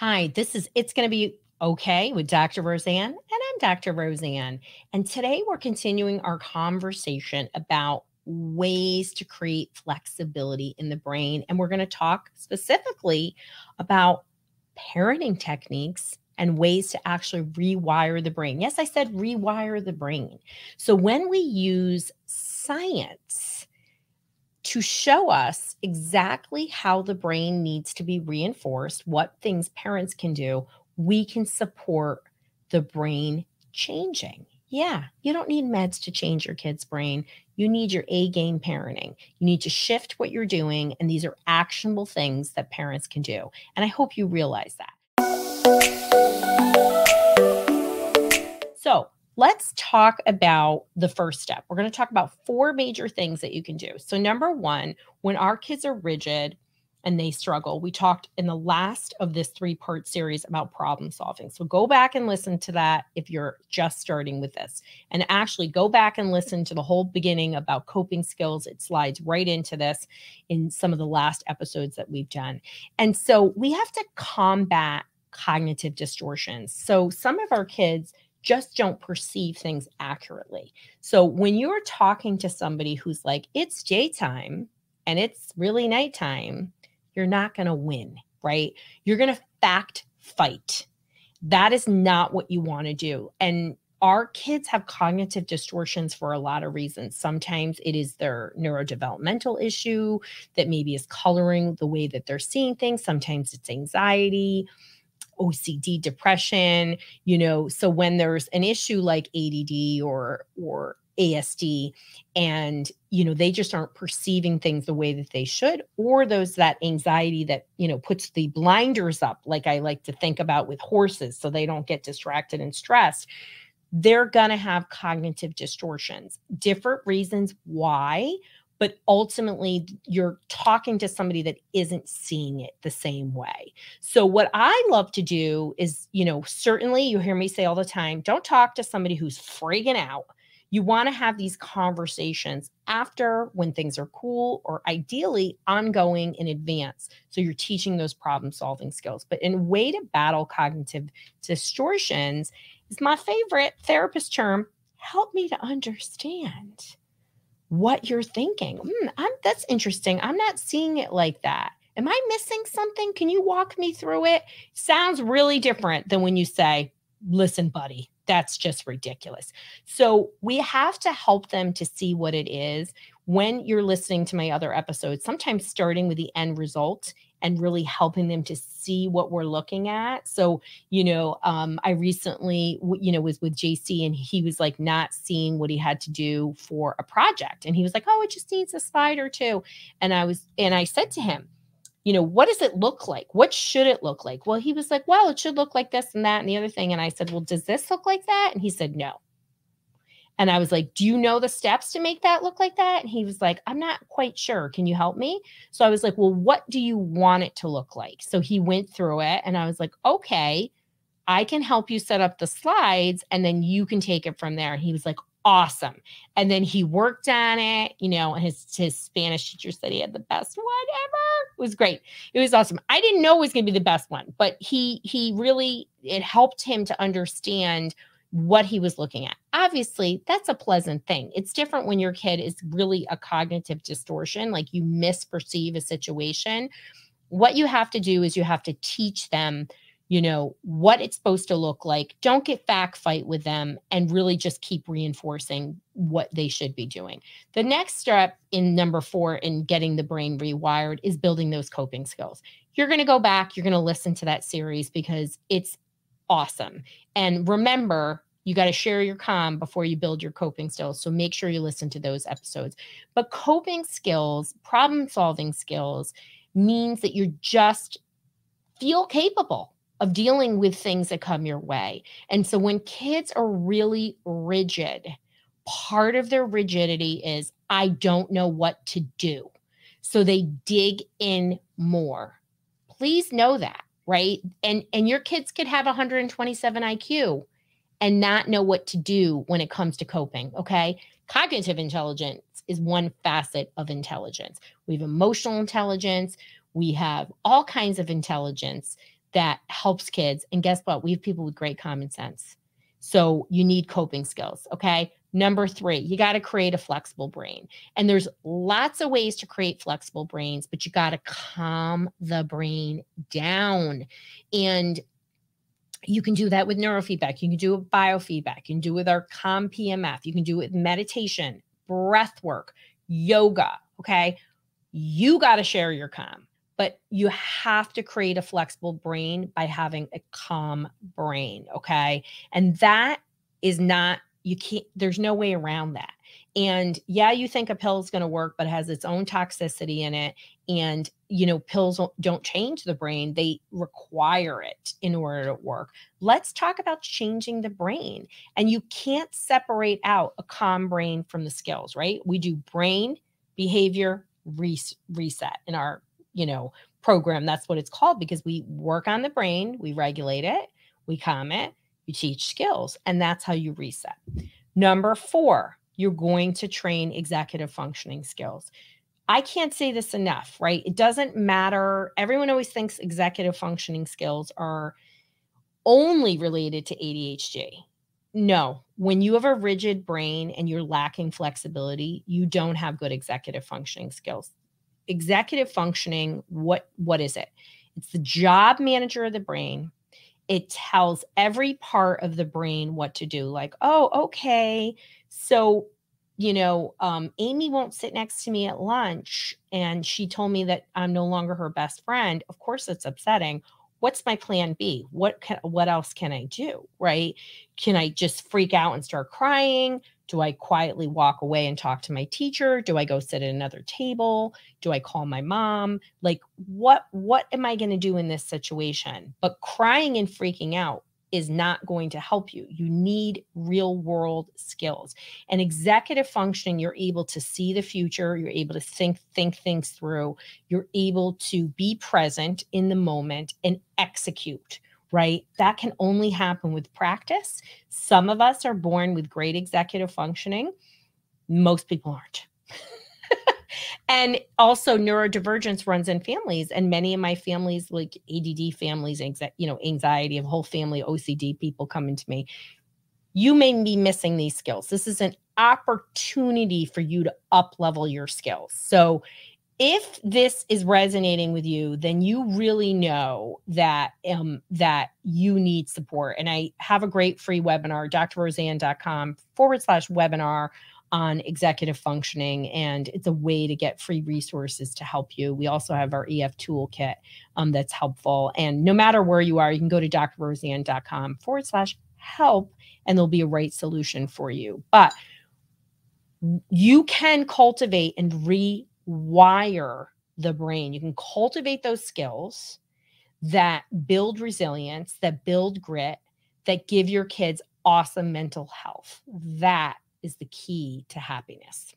Hi, this is It's Going to Be Okay with Dr. Roseann, and I'm Dr. Roseann. And today we're continuing our conversation about ways to create flexibility in the brain. And we're going to talk specifically about parenting techniques and ways to actually rewire the brain. Yes, I said rewire the brain. So when we use science to show us exactly how the brain needs to be reinforced, what things parents can do, we can support the brain changing. Yeah, you don't need meds to change your kid's brain. You need your A game parenting. You need to shift what you're doing. And these are actionable things that parents can do. And I hope you realize that. So, let's talk about the first step. We're going to talk about 4 major things that you can do. So, number 1, when our kids are rigid and they struggle, we talked in the last of this 3-part series about problem solving. So, go back and listen to that if you're just starting with this. And actually, go back and listen to the whole beginning about coping skills. It slides right into this in some of the last episodes that we've done. And so, we have to combat cognitive distortions. So, some of our kids just don't perceive things accurately. So when you're talking to somebody who's like, it's daytime and it's really nighttime, you're not going to win, right? You're going to fact fight. That is not what you want to do. And our kids have cognitive distortions for a lot of reasons. Sometimes it is their neurodevelopmental issue that maybe is coloring the way that they're seeing things. Sometimes it's anxiety, OCD, depression, so when there's an issue like ADD or ASD and, they just aren't perceiving things the way that they should, or that anxiety that, puts the blinders up, like I like to think about with horses so they don't get distracted and stressed, they're going to have cognitive distortions. Different reasons why, but ultimately you're talking to somebody that isn't seeing it the same way. So what I love to do is, certainly you hear me say all the time, don't talk to somebody who's freaking out. You want to have these conversations after, when things are cool, or ideally ongoing in advance. So you're teaching those problem solving skills. But in a way to battle cognitive distortions is my favorite therapist term, help me to understand what you're thinking. That's interesting. I'm not seeing it like that. Am I missing something? Can you walk me through it? Sounds really different than when you say, listen, buddy, that's just ridiculous. So we have to help them to see what it is. When you're listening to my other episodes, sometimes starting with the end result and really helping them to see what we're looking at. So, I recently, was with JC and he was like not seeing what he had to do for a project. And he was like, oh, it just needs a slide or two. And I said to him, what does it look like? What should it look like? Well, he was like, well, it should look like this and that and the other thing. And I said, well, does this look like that? And he said, no. And I was like, do you know the steps to make that look like that? And he was like, I'm not quite sure. Can you help me? So I was like, well, what do you want it to look like? So he went through it and I was like, okay, I can help you set up the slides and then you can take it from there. And he was like, awesome. And then he worked on it, and his Spanish teacher said he had the best one ever. It was great. It was awesome. I didn't know it was going to be the best one, but it helped him to understand what he was looking at. Obviously, that's a pleasant thing. It's different when your kid is really a cognitive distortion, like you misperceive a situation. What you have to do is you have to teach them, what it's supposed to look like. Don't get fact fight with them and really just keep reinforcing what they should be doing. The next step in number 4 in getting the brain rewired is building those coping skills. You're going to go back, you're going to listen to that series because it's awesome. And remember, you got to share your calm before you build your coping skills. So make sure you listen to those episodes. But coping skills, problem solving skills means that you just feel capable of dealing with things that come your way. And so when kids are really rigid, part of their rigidity is, I don't know what to do. So they dig in more. Please know that, right? And your kids could have 127 IQ and not know what to do when it comes to coping, okay? Cognitive intelligence is one facet of intelligence. We have emotional intelligence. We have all kinds of intelligence that helps kids. And guess what? We have people with great common sense. So you need coping skills. Okay. Number 3, you got to create a flexible brain. And there's lots of ways to create flexible brains, but you got to calm the brain down. And you can do that with neurofeedback. You can do it with biofeedback. You can do it with our Calm PMF. You can do it with meditation, breath work, yoga. Okay. You got to share your calm, but you have to create a flexible brain by having a calm brain. Okay. And that is not, you can't, there's no way around that. And yeah, you think a pill is going to work, but it has its own toxicity in it. And, pills don't change the brain. They require it in order to work. Let's talk about changing the brain. And you can't separate out a calm brain from the skills, right? We do brain, behavior, reset in our, program. That's what it's called, because we work on the brain, we regulate it, we calm it, you teach skills, and that's how you reset. Number 4, you're going to train executive functioning skills. I can't say this enough, right? It doesn't matter. Everyone always thinks executive functioning skills are only related to ADHD. No, when you have a rigid brain and you're lacking flexibility, you don't have good executive functioning skills. Executive functioning, what is it? It's the job manager of the brain. It tells every part of the brain what to do. Like, oh, okay, so Amy won't sit next to me at lunch, and she told me that I'm no longer her best friend. Of course, it's upsetting. What's my plan B? What else can I do? Right? Can I just freak out and start crying? Do I quietly walk away and talk to my teacher? Do I go sit at another table? Do I call my mom? Like, what am I going to do in this situation? But crying and freaking out is not going to help you. You need real world skills. And executive functioning, you're able to see the future. You're able to think things through. You're able to be present in the moment and execute, right? That can only happen with practice. Some of us are born with great executive functioning. Most people aren't. And also neurodivergence runs in families. And many of my families, like ADD families, anxiety, a whole family, OCD people coming to me. You may be missing these skills. This is an opportunity for you to up-level your skills. So if this is resonating with you, then you really know that you need support. And I have a great free webinar, drroseann.com/webinar on executive functioning. And it's a way to get free resources to help you. We also have our EF toolkit that's helpful. And no matter where you are, you can go to drroseann.com/help, and there'll be a right solution for you. But you can cultivate and rewire the brain. You can cultivate those skills that build resilience, that build grit, that give your kids awesome mental health. That is the key to happiness.